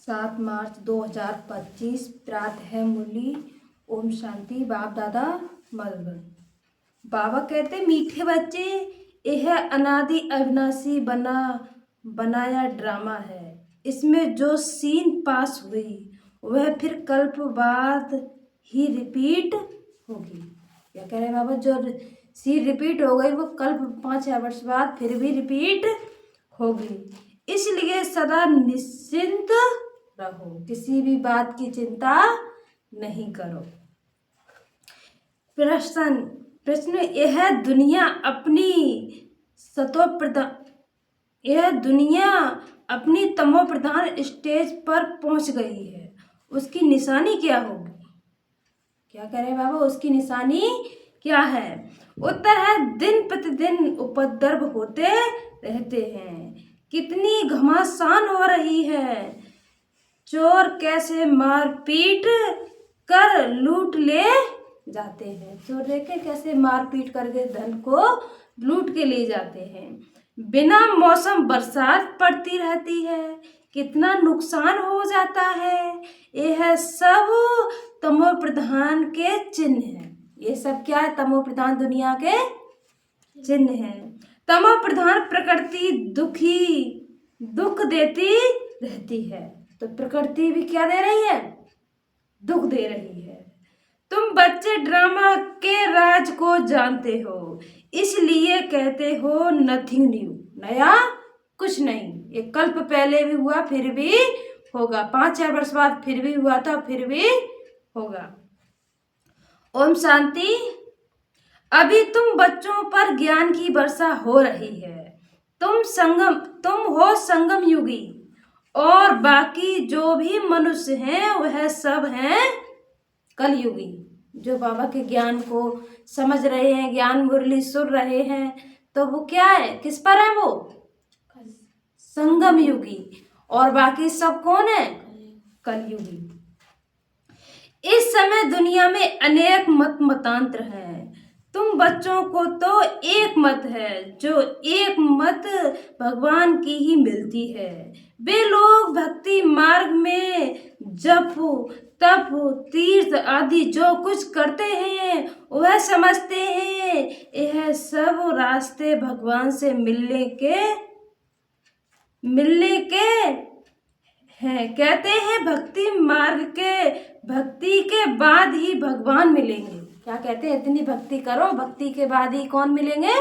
7 मार्च 2025 प्रातः मुरली। ओम शांति। बाप दादा मधुबन। बाबा कहते, मीठे बच्चे, यह अनादि अविनाशी बनाया ड्रामा है। इसमें जो सीन पास हुई वह फिर कल्प बाद ही रिपीट होगी। क्या कह रहे हैं बाबा? जो सीन रिपीट हो गई वो कल्प 5 वर्ष बाद फिर भी रिपीट होगी। इसलिए सदा निश्चिंत रहो, किसी भी बात की चिंता नहीं करो। प्रश्न यह दुनिया अपनी तमो प्रधान स्टेज पर पहुंच गई है, उसकी निशानी क्या होगी? क्या कह रहे हैं बाबा? उसकी निशानी क्या है? उत्तर है, दिन प्रतिदिन उपद्रव होते रहते हैं। कितनी घमासान हो रही है। चोर कैसे मारपीट कर लूट ले जाते हैं। चोर देखे कैसे मारपीट करके धन को लूट के ले जाते हैं। बिना मौसम बरसात पड़ती रहती है, कितना नुकसान हो जाता है। यह सब तमो प्रधान के चिन्ह है। ये सब क्या है? तमो प्रधान दुनिया के चिन्ह है। तमो प्रधान प्रकृति दुख देती रहती है। तो प्रकृति भी क्या दे रही है? दुख दे रही है। तुम बच्चे ड्रामा के राज को जानते हो, इसलिए कहते हो नथिंग न्यू, नया कुछ नहीं। ये कल्प पहले भी हुआ फिर भी होगा, 5 वर्ष बाद फिर भी हुआ था फिर भी होगा। ओम शांति। अभी तुम बच्चों पर ज्ञान की वर्षा हो रही है। तुम हो संगम युगी, और बाकी जो भी मनुष्य हैं वह सब हैं कलयुगी। जो बाबा के ज्ञान को समझ रहे हैं, ज्ञान मुरली सुन रहे हैं, तो वो क्या है? किस पर है? वो संगम युगी। और बाकी सब कौन है? कलयुगी। इस समय दुनिया में अनेक मतांतर हैं। तुम बच्चों को तो एक मत है, जो एक मत भगवान की ही मिलती है। वे लोग भक्ति मार्ग में जप तप तीर्थ आदि जो कुछ करते हैं वह समझते हैं यह सब रास्ते भगवान से मिलने के हैं। कहते हैं भक्ति मार्ग के भक्ति के बाद ही भगवान मिलेंगे। क्या कहते हैं? इतनी भक्ति करो, भक्ति के बाद ही कौन मिलेंगे?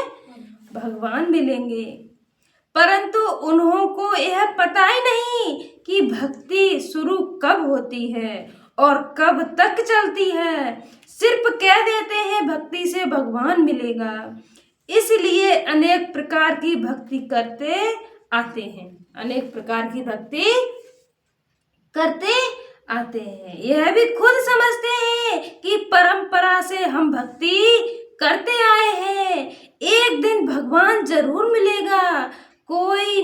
भगवान मिलेंगे। परंतु उन्हों को यह पता ही नहीं कि भक्ति शुरू कब होती है और कब तक चलती है। सिर्फ कह देते हैं भक्ति से भगवान मिलेगा, इसलिए अनेक प्रकार की भक्ति करते आते हैं। अनेक प्रकार की भक्ति करते आते हैं। यह भी खुद समझते हैं कि परंपरा से हम भक्ति करते आए हैं। एक दिन भगवान जरूर मिलेगा। कोई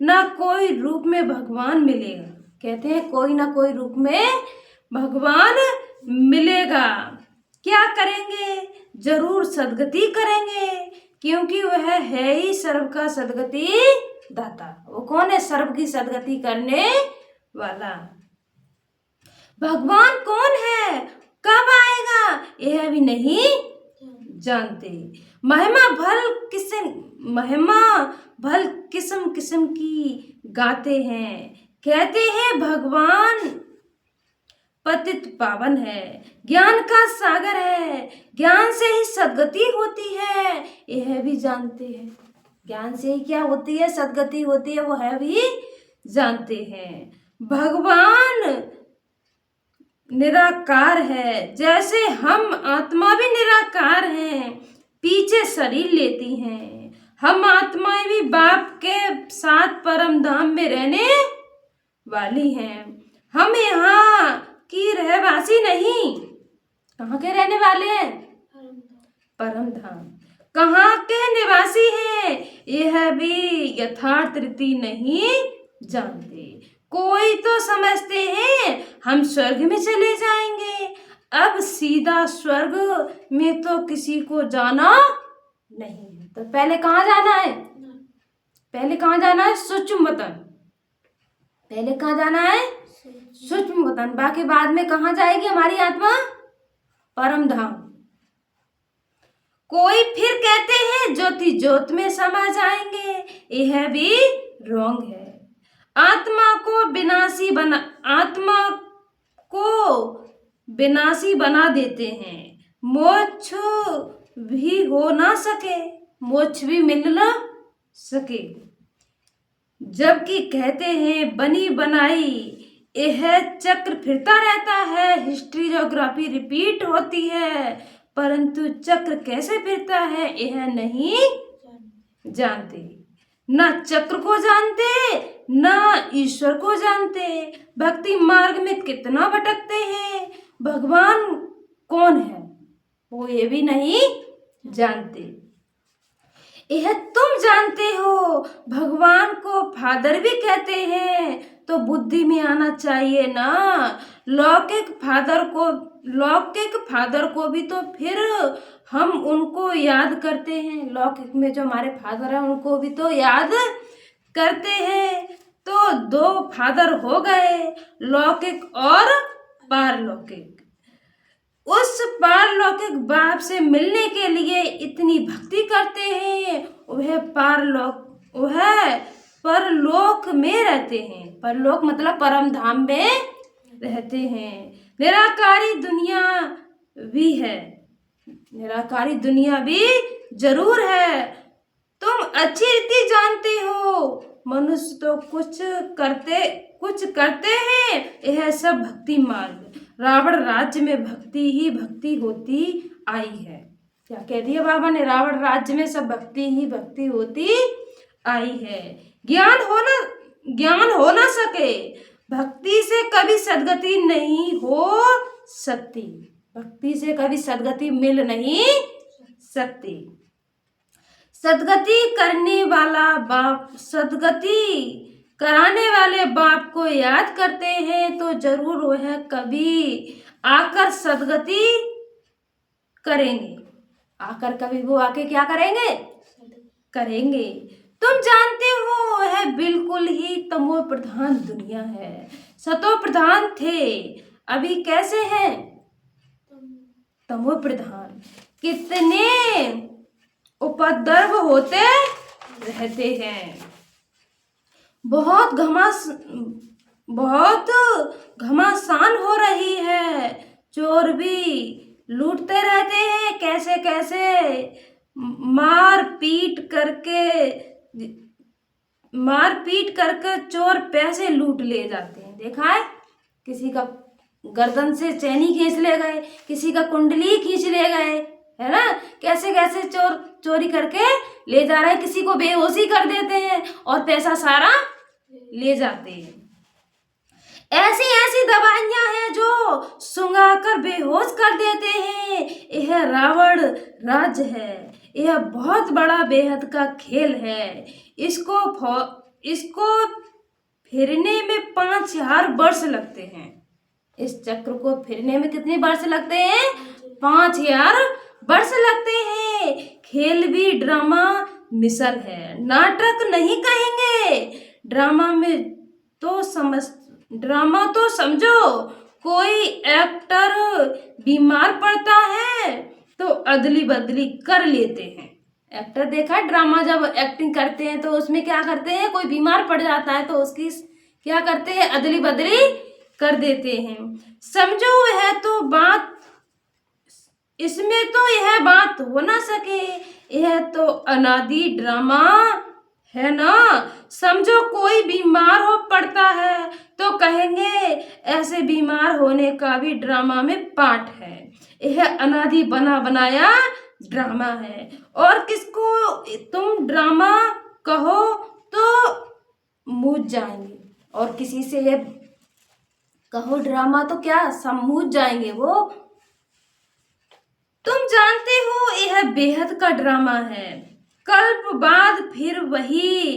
ना कोई रूप में भगवान मिलेगा। कहते हैं कोई ना कोई रूप में भगवान मिलेगा। क्या करेंगे? जरूर सदगति करेंगे, क्योंकि वह है ही सर्व का सदगति दाता। वो कौन है? सर्व की सदगति करने वाला। भगवान कौन है, कब आएगा, यह भी नहीं जानते। महिमा भल किस्म किस्म की गाते हैं। कहते हैं भगवान पतित पावन है, ज्ञान का सागर है, ज्ञान से ही सदगति होती है, यह भी जानते हैं। ज्ञान से ही क्या होती है? सदगति होती है, वो है भी जानते हैं। भगवान निराकार है, जैसे हम आत्मा भी निराकार हैं, पीछे शरीर लेती हैं। हम आत्माएं भी बाप के साथ परम धाम में रहने वाली हैं। हम यहाँ की रहवासी नहीं। कहाँ के रहने वाले हैं? परम धाम। कहाँ के निवासी हैं, यह भी यथार्थ रीति नहीं जानते। कोई तो समझते हैं हम स्वर्ग में चले जाएंगे। अब सीधा स्वर्ग में तो किसी को जाना नहीं है। तो पहले कहाँ जाना है? पहले कहाँ जाना है? सूक्ष्म मतन। पहले कहाँ जाना है? सूक्ष्म वतन। बाकी बाद में कहाँ जाएगी हमारी आत्मा? परम धाम। कोई फिर कहते हैं ज्योति ज्योत में समा जाएंगे, यह भी रोंग है। आत्मा को विनाशी बना देते हैं, मोक्ष भी हो ना सके, मोक्ष भी मिल ना सके। जबकि कहते हैं बनी बनाई यह चक्र फिरता रहता है, हिस्ट्री ज्योग्राफी रिपीट होती है, परंतु चक्र कैसे फिरता है यह नहीं जानते। ना चक्र को जानते, ना ईश्वर को जानते। भक्ति मार्ग में कितना भटकते हैं, भगवान कौन है वो ये भी नहीं जानते। यह तुम जानते हो, भगवान को फादर भी कहते हैं, तो बुद्धि में आना चाहिए ना। लौकिक फादर को भी तो फिर हम उनको याद करते हैं। लौकिक में जो हमारे फादर हैं उनको भी तो याद करते हैं। तो दो फादर हो गए, लौकिक और पारलौकिक। उस पारलौकिक बाप से मिलने के लिए इतनी भक्ति करते हैं, वह परलोक में रहते हैं। परलोक मतलब परम धाम में रहते हैं। निराकारी दुनिया भी है, निराकारी दुनिया भी जरूर है। तुम अच्छी रीति जानते हो, मनुष्य तो कुछ करते हैं, यह सब भक्ति मार्ग। रावण राज्य में भक्ति ही भक्ति होती आई है। क्या कह दिया बाबा ने? रावण राज्य में सब भक्ति ही भक्ति होती आई है। ज्ञान हो ना सके, भक्ति से कभी सद्गति नहीं हो सकती, भक्ति से कभी सद्गति मिल नहीं सकती। सद्गति कराने वाले बाप को याद करते हैं तो जरूर वह कभी आकर सद्गति करेंगे। आकर कभी वो आके क्या करेंगे? करेंगे। तुम जानते हो यह बिल्कुल ही तमो प्रधान दुनिया है। सतो प्रधान थे, अभी कैसे हैं? तमो प्रधान। कितने उपद्रव होते रहते हैं, बहुत घमासान हो रही है। चोर भी लूटते रहते हैं, कैसे कैसे मार पीट करके चोर पैसे लूट ले जाते हैं। देखा है? किसी का गर्दन से चैनी खींच ले गए, किसी का कुंडली खींच ले गए, है ना? कैसे कैसे चोर चोरी करके ले जा रहे हैं। किसी को बेहोशी कर देते हैं और पैसा सारा ले जाते हैं। ऐसी ऐसी दवाइयां हैं जो सुंघाकर बेहोश कर देते हैं। यह रावण राज्य है, यह बहुत बड़ा बेहद का खेल है। इसको फिरने में 5000 वर्ष लगते हैं। इस चक्र को फिरने में कितने वर्ष लगते हैं? 5000 वर्ष लगते हैं। खेल भी ड्रामा मिसल है, नाटक नहीं कहेंगे। ड्रामा तो समझो। कोई एक्टर बीमार पड़ता है तो अदली बदली कर लेते हैं। एक्टर देखा, ड्रामा जब एक्टिंग करते हैं तो उसमें क्या करते हैं? कोई बीमार पड़ जाता है तो उसकी क्या करते हैं? अदली बदली कर देते हैं। समझो यह तो बात, इसमें तो यह बात हो ना सके, यह तो अनादि ड्रामा है ना। समझो कोई बीमार हो पड़ता है तो कहेंगे ऐसे बीमार होने का भी ड्रामा में पार्ट है। यह अनादि बना बनाया ड्रामा है। और किसको तुम ड्रामा कहो तो मूझ जाएंगे, और किसी से ये कहो ड्रामा तो क्या सब मूझ जाएंगे वो। तुम जानते हो यह बेहद का ड्रामा है। कल्प बाद फिर वही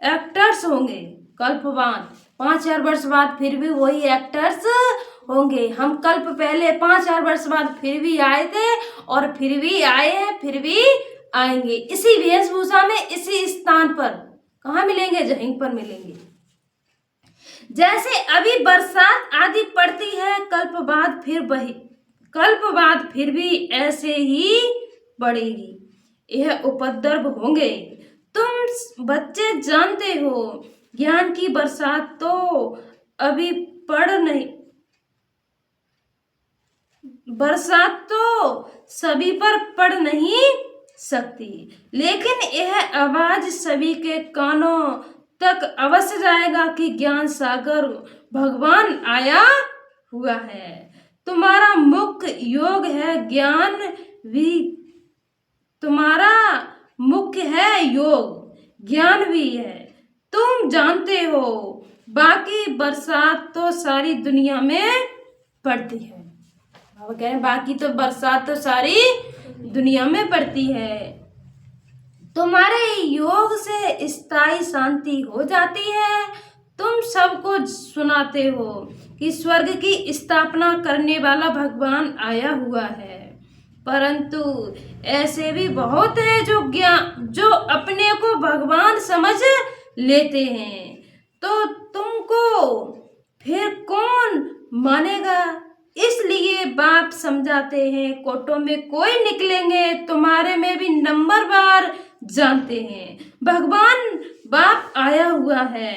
एक्टर्स होंगे। कल्प बाद 5000 वर्ष बाद फिर भी वही एक्टर्स होंगे। हम कल्प पहले 5000 वर्ष बाद फिर भी आए थे और फिर भी आए हैं, फिर भी आएंगे इसी वेशभूषा में, इसी स्थान पर। कहाँ मिलेंगे? यहीं पर मिलेंगे। जैसे अभी बरसात आदि पड़ती है, कल्प बाद फिर भी ऐसे ही पड़ेगी। यह उपद्रव होंगे। तुम बच्चे जानते हो, ज्ञान की बरसात तो अभी बरसात तो सभी पर पड़ नहीं सकती, लेकिन यह आवाज सभी के कानों तक अवश्य जाएगा कि ज्ञान सागर भगवान आया हुआ है। तुम्हारा मुख्य योग है ज्ञान भी, तुम्हारा मुख्य है योग, ज्ञान भी है। तुम जानते हो, बाकी बरसात तो सारी दुनिया में पड़ती है। बाबा कह रहे हैं बाकी तो बरसात तो सारी दुनिया में पड़ती है। तुम्हारे योग से स्थायी शांति हो जाती है। तुम सबको सुनाते हो कि स्वर्ग की स्थापना करने वाला भगवान आया हुआ है, परंतु ऐसे भी बहुत हैं जो अपने को भगवान समझ लेते हैं। तो तुमको फिर कौन मानेगा? इसलिए बाप समझाते हैं, कोर्टों में कोई निकलेंगे, तुम्हारे में भी नंबरवार जानते हैं। भगवान बाप आया हुआ है,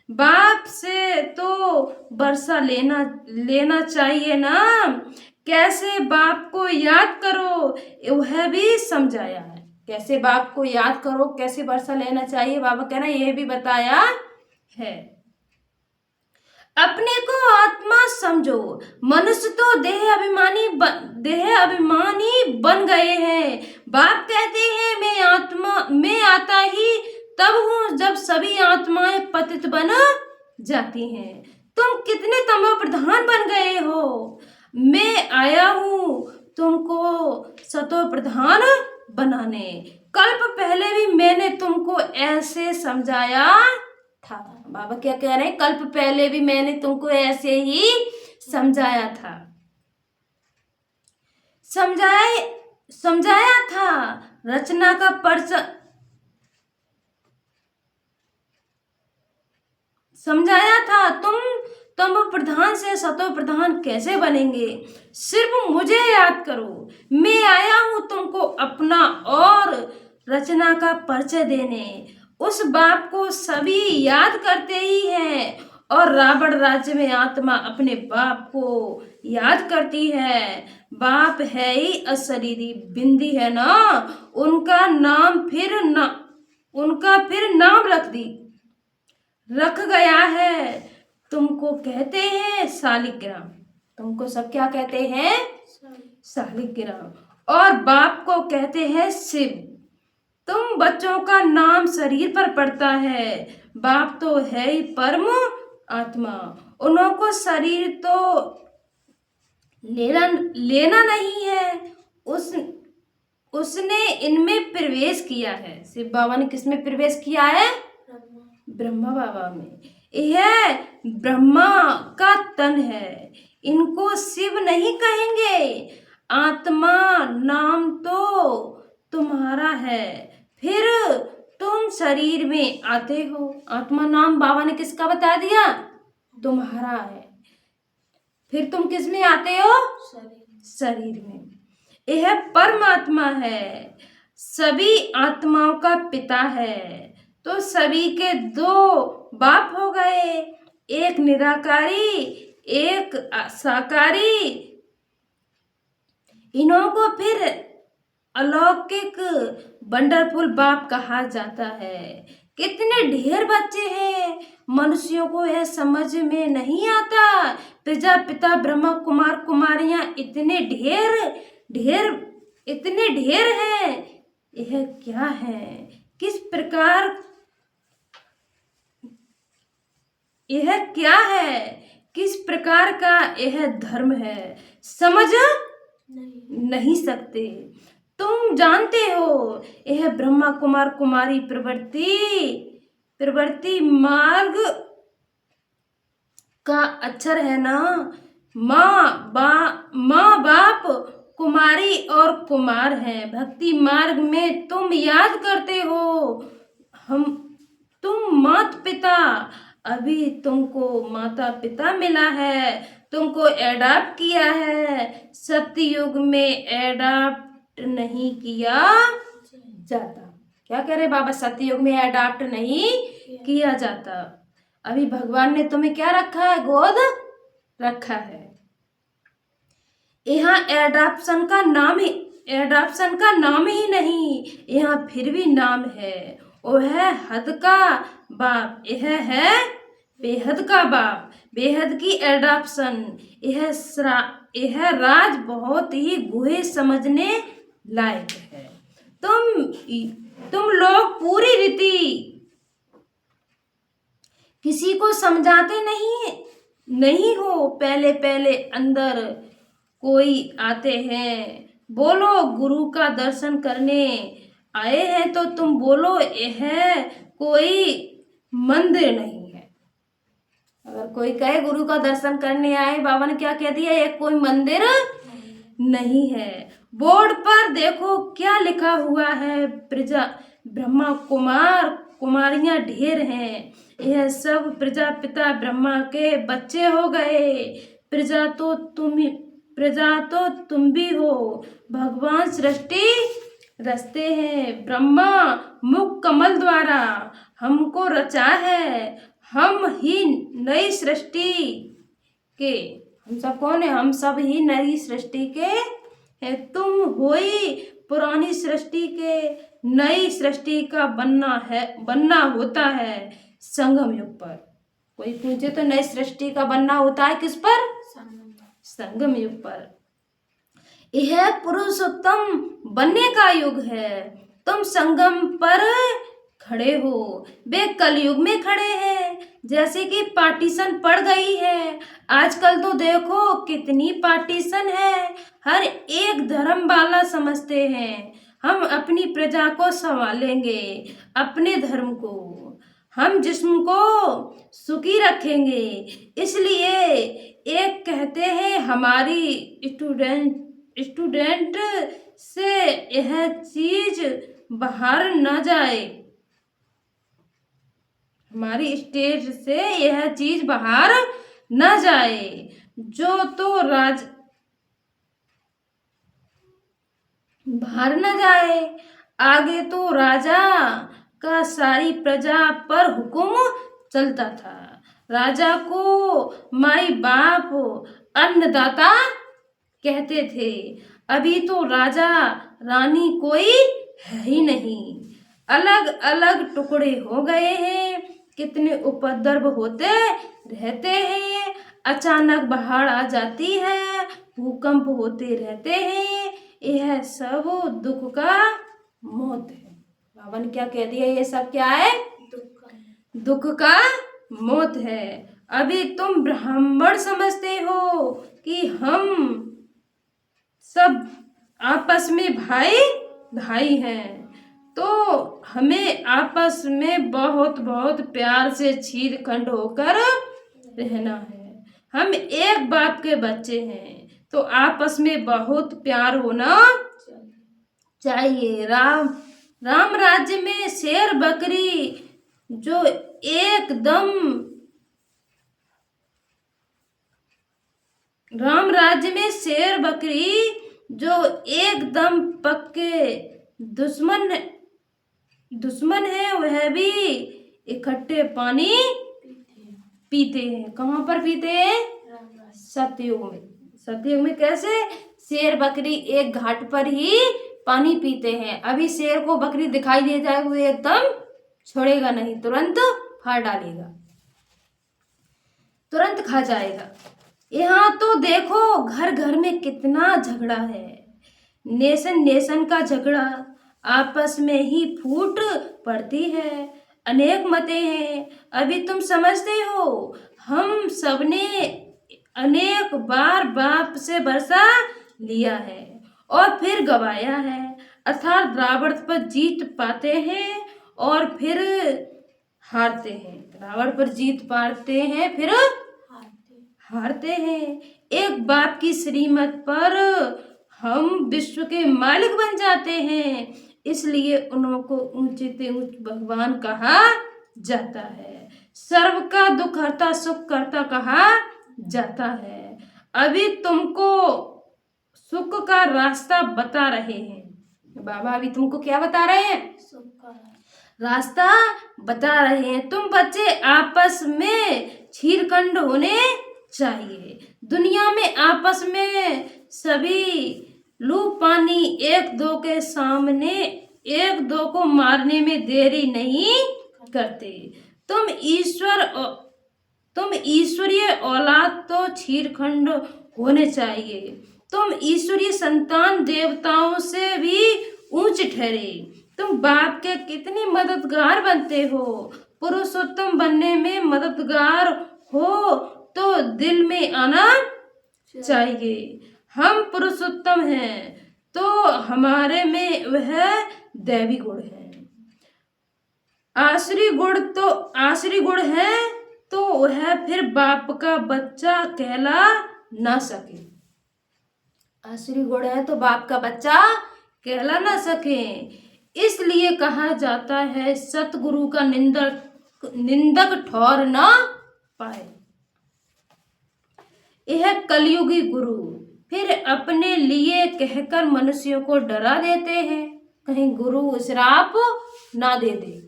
बाप से तो बरसा लेना चाहिए ना। कैसे बाप को याद करो, वह भी समझाया है। कैसे बाप को याद करो, कैसे बरसा लेना चाहिए, बाबा कहना यह भी बताया है। अपने को आत्मा समझो। मनुष्य तो देह अभिमानी बन गए हैं। बाप कहते हैं मैं आता ही तब हूँ जब सभी आत्माएं पतित बन जाती हैं। तुम कितने तमो प्रधान बन गए हो। मैं आया हूँ तुमको सतो प्रधान बनाने। कल्प पहले भी मैंने तुमको ऐसे समझाया था। बाबा क्या कह रहे हैं? कल्प पहले भी मैंने तुमको ऐसे ही समझाया था, समझाया था। रचना का पर्चा समझाया था। तुम प्रधान से सतो प्रधान कैसे बनेंगे? सिर्फ मुझे याद करो। मैं आया हूं तुमको अपना और रचना का परिचय देने। उस बाप को सभी याद करते ही हैं, और रावण राज्य में आत्मा अपने बाप को याद करती है। बाप है ही अशरीरी बिंदी है ना, उनका फिर नाम रख गया है। तुमको कहते हैं शालिग्राम। तुमको सब क्या कहते हैं? शालिग्राम। और बाप को कहते हैं शिव। तुम बच्चों का नाम शरीर पर पड़ता है। बाप तो है ही परम आत्मा, उन्हों को शरीर तो लेना नहीं है। उसने इनमें प्रवेश किया है। शिव बाबा ने किसमें प्रवेश किया है? ब्रह्मा बाबा में। यह ब्रह्मा का तन है, इनको शिव नहीं कहेंगे। आत्मा नाम तो तुम्हारा है, फिर तुम शरीर में आते हो। आत्मा नाम बाबा ने किसका बता दिया? तुम्हारा है, फिर तुम किस में आते हो? शरीर में। यह परमात्मा है, सभी आत्माओं का पिता है। तो सभी के दो बाप हो गए, एक निराकारी एक साकारी। इन्हों को फिर अलौकिक वंडरफुल बाप कहा जाता है। कितने ढेर बच्चे हैं, मनुष्यों को यह समझ में नहीं आता। प्रजापिता ब्रह्मा कुमार कुमारियां इतने ढेर हैं। यह क्या है? किस प्रकार यह क्या है? किस प्रकार का यह धर्म है, समझ नहीं सकते। तुम जानते हो, यह ब्रह्मा कुमार कुमारी प्रवृत्ति मार्ग का अक्षर है ना। माँ बाप कुमारी और कुमार हैं। भक्ति मार्ग में तुम याद करते हो, तुम माता पिता, अभी तुमको माता पिता मिला है, तुमको एडॉप्ट किया है, सतयुग में एडॉप्ट नहीं किया जाता। क्या कह रहे बाबा, सतयुग में एडॉप्ट नहीं किया जाता। अभी भगवान ने तुम्हें क्या रखा है, गोद रखा है। यहाँ एडॉप्शन का नाम ही नहीं, यहाँ फिर भी नाम है, वो है हद का बाप, यह है बेहद का बाप, बेहद की एडॉप्शन। यह राज बहुत ही गूढ़े समझने लायक है। तुम लोग पूरी रीति किसी को समझाते नहीं हो, पहले पहले अंदर कोई आते हैं, बोलो गुरु का दर्शन करने आए हैं, तो तुम बोलो यह कोई मंदिर नहीं है। अगर कोई कहे गुरु का दर्शन करने आए, बाबा ने क्या कह दिया, यह कोई मंदिर नहीं है। बोर्ड पर देखो क्या लिखा हुआ है, प्रजा ब्रह्मा कुमारियां ढेर हैं, यह सब प्रजापिता ब्रह्मा के बच्चे हो गए। प्रजा तो तुम भी हो, भगवान सृष्टि रचते हैं, ब्रह्मा मुख कमल द्वारा हमको रचा है, हम ही नई सृष्टि के, हम सब कौन है, हम सब ही नई सृष्टि के है, तुम होई पुरानी सृष्टि के, नई सृष्टि का बनना होता है संगम युग पर। कोई पूछे तो नई सृष्टि का बनना होता है किस पर, संगम युग पर। यह पुरुषोत्तम बनने का युग है, तुम संगम पर खड़े हो, वे कलयुग में खड़े हैं। जैसे कि पार्टीशन पड़ गई है, आजकल तो देखो कितनी पार्टीशन है, हर एक धर्म वाला समझते हैं हम अपनी प्रजा को संभालेंगे, अपने धर्म को हम जिस्म को सुखी रखेंगे। इसलिए एक कहते हैं हमारी स्टूडेंट से यह चीज बाहर न जाए, हमारी स्टेज से यह चीज बाहर न जाए, जो तो बाहर न जाए, आगे तो राजा का सारी प्रजा पर हुक्म चलता था, राजा को माई बाप अन्नदाता कहते थे। अभी तो राजा रानी कोई है ही नहीं, अलग अलग टुकड़े हो गए हैं, कितने उपद्रव होते रहते हैं, अचानक बाढ़ आ जाती है, भूकंप होते रहते हैं, यह सब दुख का मौत है। बाबा ने क्या कह दिया, ये सब क्या है, दुख का मौत है। अभी तुम ब्राह्मण समझते हो कि हम सब आपस में भाई हैं, तो हमें आपस में बहुत बहुत प्यार से छीर खंड होकर रहना है। हम एक बाप के बच्चे हैं, तो आपस में बहुत प्यार होना चाहिए। राम राज्य में शेर बकरी जो एकदम राम राज्य में शेर बकरी जो एकदम पक्के दुश्मन है, वह भी इकट्ठे पानी पीते हैं। कहाँ पर पीते हैं, सतयुग में। सतयुग में कैसे, शेर बकरी एक घाट पर ही पानी पीते हैं। अभी शेर को बकरी दिखाई दे जाए, वो एकदम छोड़ेगा नहीं, तुरंत फाड़ डालेगा, तुरंत खा जाएगा। यहाँ तो देखो घर घर में कितना झगड़ा है, नेशन का झगड़ा, आपस में ही फूट पड़ती है, अनेक मतें हैं। अभी तुम समझते हो, हम सबने अनेक बार बाप से वर्षा लिया है और फिर गवाया है, अर्थात रावण पर जीत पाते हैं और फिर हारते हैं, रावण पर जीत पाते हैं फिर हारते हैं। एक बाप की श्रीमत पर हम विश्व के मालिक बन जाते हैं, इसलिए उनको ऊंचे से ऊंच भगवान कहा जाता है। सर्व का दुख हरता सुख करता कहा जाता है। अभी तुमको सुख का रास्ता बता रहे हैं। बाबा अभी तुमको क्या बता रहे हैं? सुख का रास्ता बता रहे हैं। तुम बच्चे आपस में छीरखंड होने चाहिए। दुनिया में आपस में सभी लू पानी एक दो के सामने एक दो को मारने में देरी नहीं करते। तुम ईश्वरीय औलाद तो छीरखंड होने चाहिए। तुम ईश्वरीय संतान देवताओं से भी ऊंच ठहरे। तुम बाप के कितनी मददगार बनते हो। पुरुषोत्तम बनने में मददगार हो तो दिल में आना चाहिए। हम पुरुषोत्तम हैं तो हमारे में वह दैवी गुण है। आसुरी गुण है तो वह फिर बाप का बच्चा कहला ना सके। आसुरी गुण है तो बाप का बच्चा कहला ना सके। इसलिए कहा जाता है सतगुरु का निंदक ठौर ना पाए। यह कलयुगी गुरु फिर अपने लिए कहकर मनुष्यों को डरा देते हैं, कहीं गुरु श्राप ना दे दे।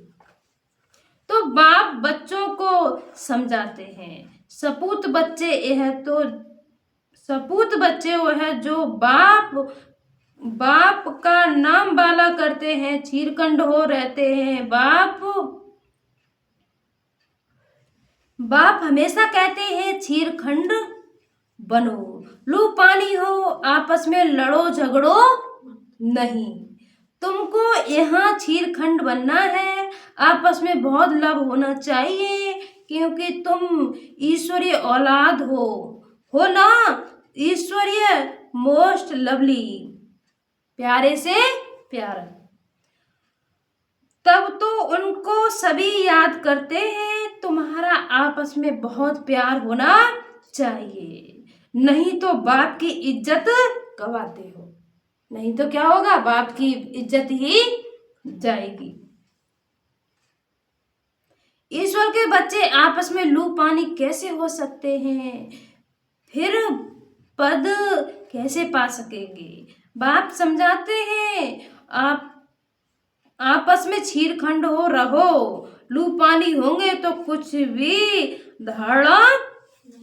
तो बाप बच्चों को समझाते हैं। सपूत बच्चे वह जो बाप का नाम बाला करते हैं, छीरखंड हो रहते हैं। बाप हमेशा कहते हैं छीरखंड बनो, लू पानी हो, आपस में लड़ो झगड़ो नहीं। तुमको यहाँ छीरखंड बनना है, आपस में बहुत लव होना चाहिए, क्योंकि तुम ईश्वरीय औलाद हो ना। ईश्वरीय मोस्ट लवली, प्यारे से प्यारा। तब तो उनको सभी याद करते हैं। तुम्हारा आपस में बहुत प्यार होना चाहिए, नहीं तो बाप की इज्जत गवाते हो। नहीं तो क्या होगा? बाप की इज्जत ही जाएगी। ईश्वर के बच्चे आपस में लू पानी कैसे हो सकते हैं? फिर पद कैसे पा सकेंगे? बाप समझाते हैं आप आपस में छीरखंड हो रहो, लू पानी होंगे तो कुछ भी धारणा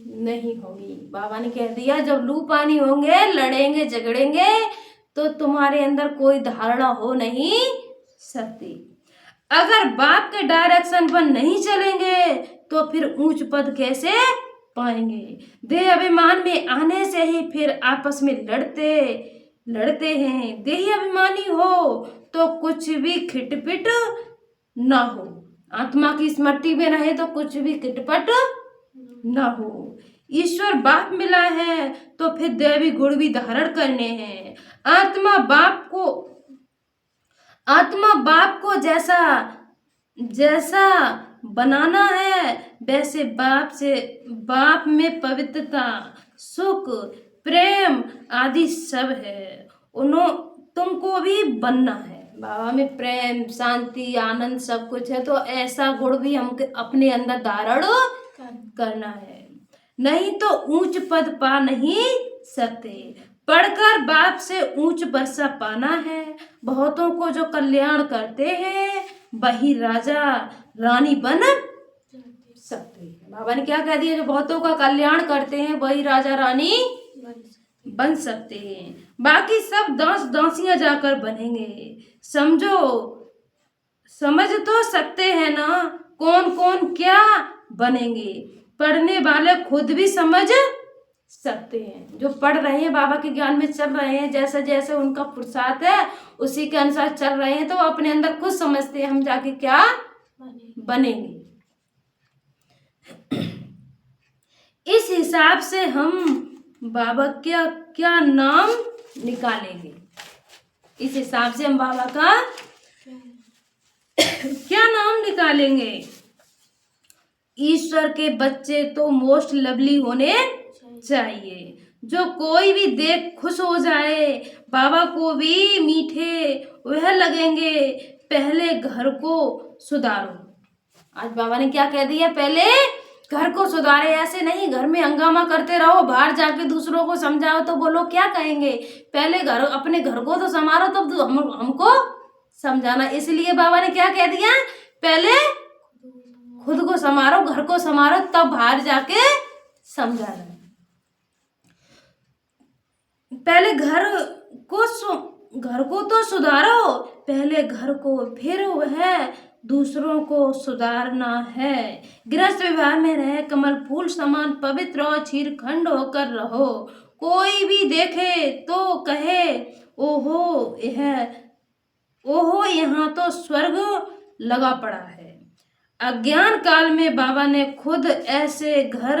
नहीं होगी। बाबा ने कह दिया जब लू पानी होंगे, लड़ेंगे झगड़ेंगे तो तुम्हारे अंदर कोई धारणा हो नहीं सकती। अगर बाप के डायरेक्शन पर नहीं चलेंगे तो फिर ऊंच पद कैसे पाएंगे? देह अभिमान में आने से ही फिर आपस में लड़ते हैं। देही अभिमानी हो तो कुछ भी खिटपिट ना हो। आत्मा की स्मृति में रहे तो कुछ भी खिटपट ना हो। ईश्वर बाप मिला है तो फिर दैवी गुण भी धारण करने हैं। आत्मा बाप को जैसा बनाना है, वैसे बाप में पवित्रता, सुख, प्रेम आदि सब है। तुमको भी बनना है। बाबा में प्रेम, शांति, आनंद सब कुछ है, तो ऐसा गुण भी हमको अपने अंदर धारण करना है। नहीं तो ऊंच पद पा नहीं सकते। पढ़कर बाप से ऊंच वर्षा पाना है। बहुतों को जो कल्याण करते हैं वही राजा रानी बन सकते हैं। बाबा ने क्या कह दिया? जो बहुतों का कल्याण करते हैं वही राजा रानी बन सकते हैं। बाकी सब दासियां जाकर बनेंगे। समझ तो सकते हैं ना कौन कौन क्या बनेंगे। पढ़ने वाले खुद भी समझ सकते हैं। जो पढ़ रहे हैं, बाबा के ज्ञान में चल रहे हैं, जैसे जैसे उनका पुरुषार्थ है उसी के अनुसार चल रहे हैं, तो अपने अंदर खुद समझते हैं हम जाके क्या बनेंगे। इस हिसाब से हम बाबा क्या नाम निकालेंगे। इस हिसाब से हम बाबा का क्या नाम निकालेंगे। ईश्वर के बच्चे तो मोस्ट लवली होने चाहिए। जो कोई भी देख खुश हो जाए, बाबा को भी मीठे वह लगेंगे। पहले घर को सुधारो। आज बाबा ने क्या कह दिया, पहले घर को सुधारे, ऐसे नहीं घर में हंगामा करते रहो, बाहर जाके दूसरों को समझाओ तो वो लोग क्या कहेंगे, पहले घर अपने घर को तो संभालो तब तो हमको समझाना। इसलिए बाबा ने क्या कह दिया, पहले खुद को संभालो, घर को संभालो, तब बाहर जाके समझाना। पहले घर को तो सुधारो, पहले घर को, फिर वह दूसरों को सुधारना है। गृहस्थ व्यवहार में रहे कमल फूल समान पवित्र और चीरखंड होकर रहो। कोई भी देखे तो कहे ओहो यहाँ तो स्वर्ग लगा पड़ा है। अज्ञान काल में बाबा ने खुद ऐसे घर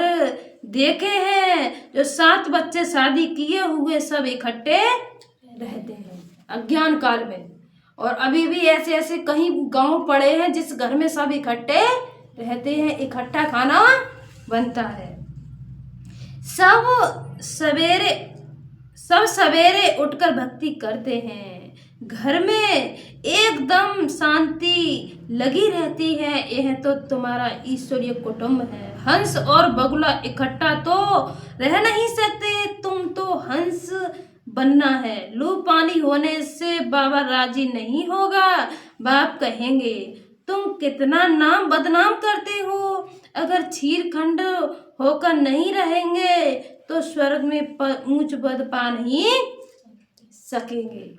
देखे हैं जो 7 बच्चे शादी किए हुए सब इकट्ठे रहते हैं अज्ञान काल में, और अभी भी ऐसे ऐसे कहीं गांव पड़े हैं जिस घर में सब इकट्ठे रहते हैं, इकट्ठा खाना बनता है। सब सवेरे उठकर भक्ति करते हैं, घर में एकदम शांति लगी रहती है। यह तो तुम्हारा ईश्वरीय कुटुंब है। हंस और बगुला इकट्ठा तो रह नहीं सकते, तुम तो हंस बनना है। लू पानी होने से बाबा राजी नहीं होगा। बाप कहेंगे तुम कितना नाम बदनाम करते हो, अगर चीरखंड होकर नहीं रहेंगे तो स्वर्ग में ऊंच पद पा नहीं सकेंगे,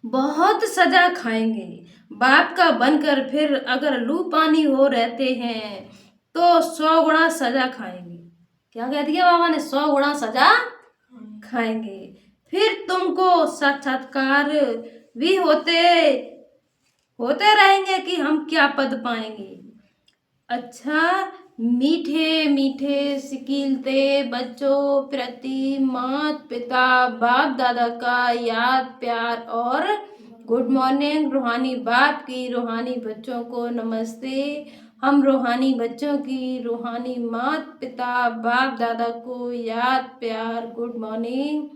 बहुत सजा खाएंगे बाप का बनकर। फिर अगर लू पानी हो रहते हैं तो 100 गुना सजा खाएंगे। क्या कह दिया बाबा ने, 100 गुना सजा खाएंगे। फिर तुमको साक्षात्कार भी होते रहेंगे कि हम क्या पद पाएंगे। अच्छा, मीठे मीठे सिकीलते बच्चों प्रति माता पिता बाप दादा का याद प्यार और गुड मॉर्निंग। रूहानी बाप की रूहानी बच्चों को नमस्ते। हम रूहानी बच्चों की रूहानी माता पिता बाप दादा को याद प्यार गुड मॉर्निंग,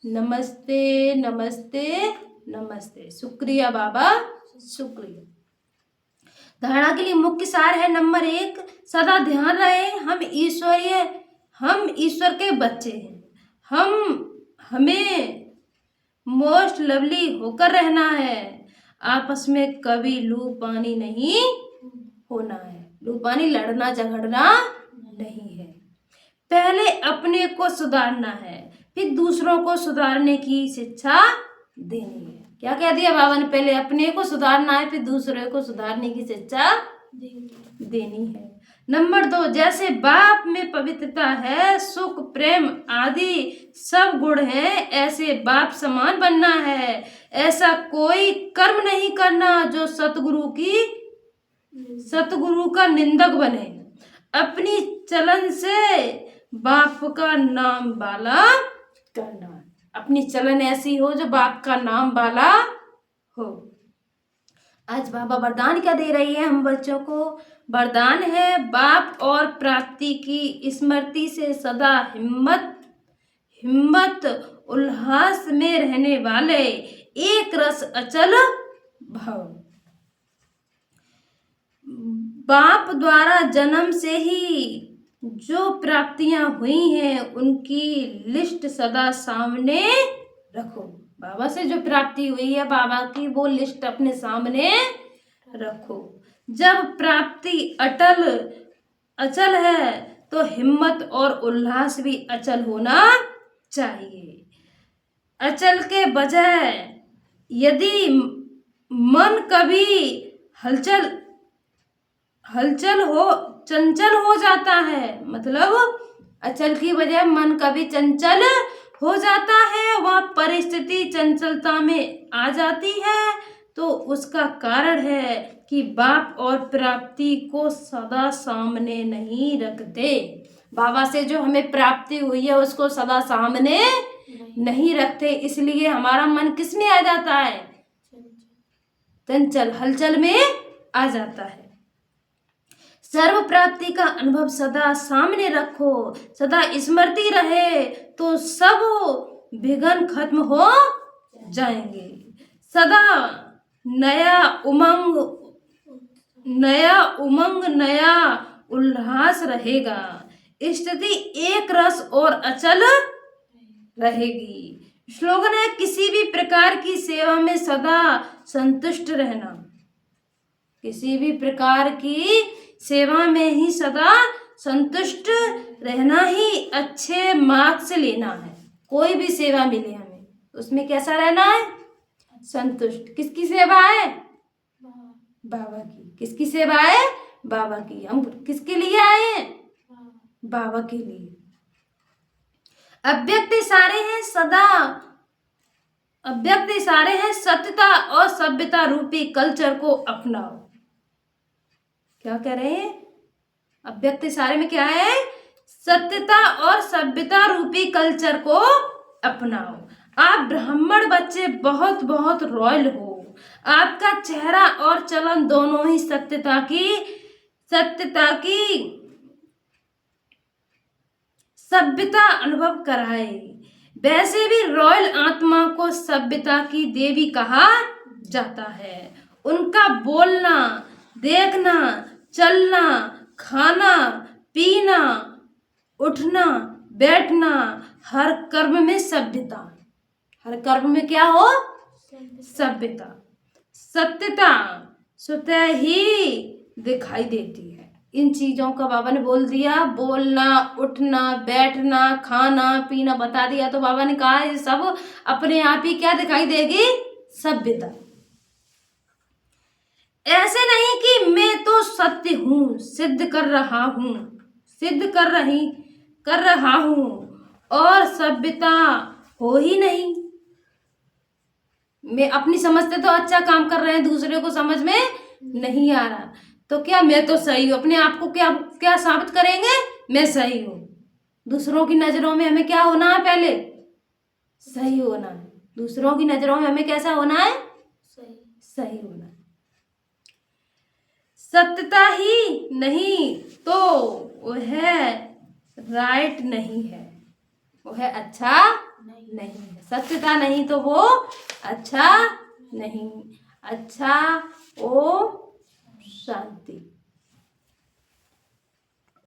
नमस्ते नमस्ते नमस्ते। शुक्रिया बाबा, शुक्रिया। धारणा के लिए मुख्य सार है नंबर 1, सदा ध्यान रहे हम ईश्वर के बच्चे हैं। हमें मोस्ट लवली होकर रहना है। आपस में कभी लू पानी नहीं होना है, लू पानी लड़ना झगड़ना नहीं है। पहले अपने को सुधारना है, फिर दूसरों को सुधारने की शिक्षा देनी है। क्या कह दिया बाबा ने, पहले अपने को सुधारना है, फिर दूसरे को सुधारने की शिक्षा देनी है। नंबर 2, जैसे बाप में पवित्रता है, सुख प्रेम आदि सब गुण हैं, ऐसे बाप समान बनना है। ऐसा कोई कर्म नहीं करना जो सतगुरु का निंदक बने। अपनी चलन से बाप का नाम बाला करना, अपनी चलन ऐसी हो जो बाप का नाम बाला हो। आज बाबा वरदान क्या दे रही है हम बच्चों को, वरदान है बाप और प्राप्ति की स्मृति से सदा हिम्मत उल्लास में रहने वाले एक रस अचल भाव। बाप द्वारा जन्म से ही जो प्राप्तियां हुई हैं उनकी लिस्ट सदा सामने रखो। बाबा से जो प्राप्ति हुई है बाबा की, वो लिस्ट अपने सामने रखो। जब प्राप्ति अचल है तो हिम्मत और उल्लास भी अचल होना चाहिए। अचल के बजाय यदि मन कभी चंचल हो जाता है, मतलब अचल की बजाय मन कभी चंचल हो जाता है, वह परिस्थिति चंचलता में आ जाती है, तो उसका कारण है कि बाप और प्राप्ति को सदा सामने नहीं रखते। बाबा से जो हमें प्राप्ति हुई है उसको सदा सामने नहीं रखते, इसलिए हमारा मन किस में आ जाता है, चंचल हलचल में आ जाता है। सर्व प्राप्ति का अनुभव सदा सामने रखो, सदा स्मृति रहे तो सब विघ्न खत्म हो जाएंगे। सदा नया उमंग नया उमंग, नया उल्लास रहेगा। स्थिति एक रस और अचल रहेगी। स्लोगन है किसी भी प्रकार की सेवा में सदा संतुष्ट रहना। किसी भी प्रकार की सेवा में ही सदा संतुष्ट रहना ही अच्छे मार्क्स लेना है। कोई भी सेवा मिले हमें उसमें कैसा रहना है? संतुष्ट। किसकी सेवा है? बाबा की। किसकी सेवा है? बाबा की। हम किसके लिए आए हैं? बाबा के लिए। अव्यक्त इशारे हैं सदा, अव्यक्त इशारे हैं सत्यता और सभ्यता रूपी कल्चर को अपनाओ। क्या कह रहे हैं? अव्यक्त इशारे में क्या है? सत्यता और सभ्यता रूपी कल्चर को अपनाओ। आप ब्राह्मण बच्चे बहुत बहुत रॉयल हो। आपका चेहरा और चलन दोनों ही सत्यता की सभ्यता अनुभव कराए। वैसे भी रॉयल आत्मा को सभ्यता की देवी कहा जाता है। उनका बोलना, देखना, चलना, खाना, पीना, उठना, बैठना, हर कर्म में सभ्यता। हर कर्म में क्या हो? सभ्यता। सत्यता स्वतः ही दिखाई देती है। इन चीजों का बाबा ने बोल दिया। बोलना, उठना, बैठना, खाना, पीना बता दिया तो बाबा ने कहा ये सब अपने आप ही क्या दिखाई देगी? सभ्यता। ऐसे नहीं कि मैं तो सत्य हूं, सिद्ध कर रहा हूं, सिद्ध कर रहा हूं और सभ्यता हो ही नहीं। मैं अपनी समझते तो अच्छा काम कर रहे हैं, दूसरे को समझ में नहीं आ रहा तो क्या मैं तो सही हूँ? अपने आप को क्या क्या साबित करेंगे? मैं सही हूँ। दूसरों की नजरों में हमें क्या होना है? पहले सही होना है। दूसरों की नजरों में हमें कैसा होना है? सही होना है। सत्यता ही नहीं तो वह राइट नहीं है, वह अच्छा नहीं है। सत्यता नहीं तो वो अच्छा नहीं। अच्छा ओ शांति।